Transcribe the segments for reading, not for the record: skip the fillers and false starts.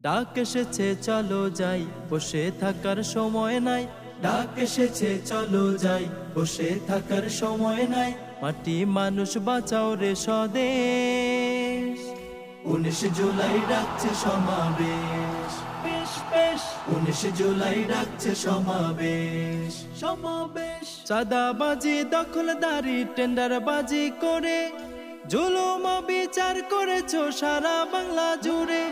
ডাক এসেছে চলো যাই, বসে থাকার সময় নাই। ডাক এসেছে চলো যাই, বসে থাকার সময় নাই। মাটি মানুষ বাঁচাও রে স্বদেশ। 19 জুলাই ডাকছে সমাবেশ, বেশ বেশ। 19 জুলাই ডাকছে সমাবেশ, সমাবেশ। চাঁদাবাজি, দখলদারি, টেন্ডারবাজি করে জুলুম বিচার করেছো সারা বাংলা জুড়ে।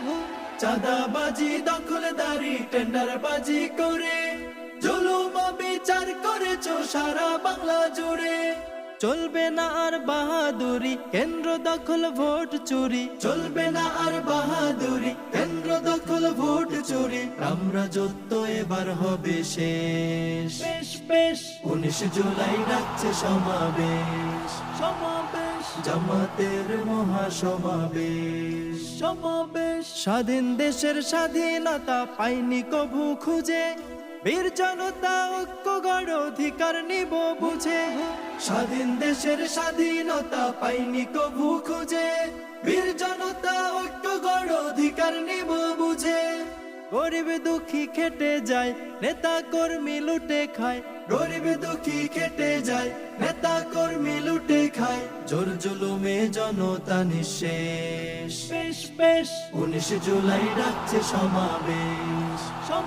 চাঁদাবাজি, দখলদারি, টেন্ডারবাজি করে জুলুম বিচার করেছো সারা বাংলা জুড়ে। চলবে না আর বাহাদুরি, কেন্দ্র দখল ভোট চুরি। চলবে না আর বাহাদুরি, কেন্দ্র দখল ভোট চুরি। আমরা যত এবার হবে শেষ, বেশ বেশ। 19 জুলাই ডাকছে সমাবেশ, সমাবেশ। জামাতের মহাসমাবেশ, সমাবেশ। স্বাধীন দেশের স্বাধীনতা পাইনি কভু খুঁজে, বীর জনতা ঐক্য গড় অধিকার নিব বুঝে। স্বাধীন দেশের স্বাধীনতা পাইনি কভু খুঁজে, বীর জনতা ঐক্য গড় অধিকার নিব বুঝে। গরিব দুঃখী খেটে যায়, নেতা কর্মী লুটে খায়। গরিব দুঃখী খেটে যায়, নেতা কর্মী লুটে খায়। জোর জুলুমে জনতা নিঃশেষ, বেশ বেশ। 19 জুলাই ডাকছে সমাবেশ।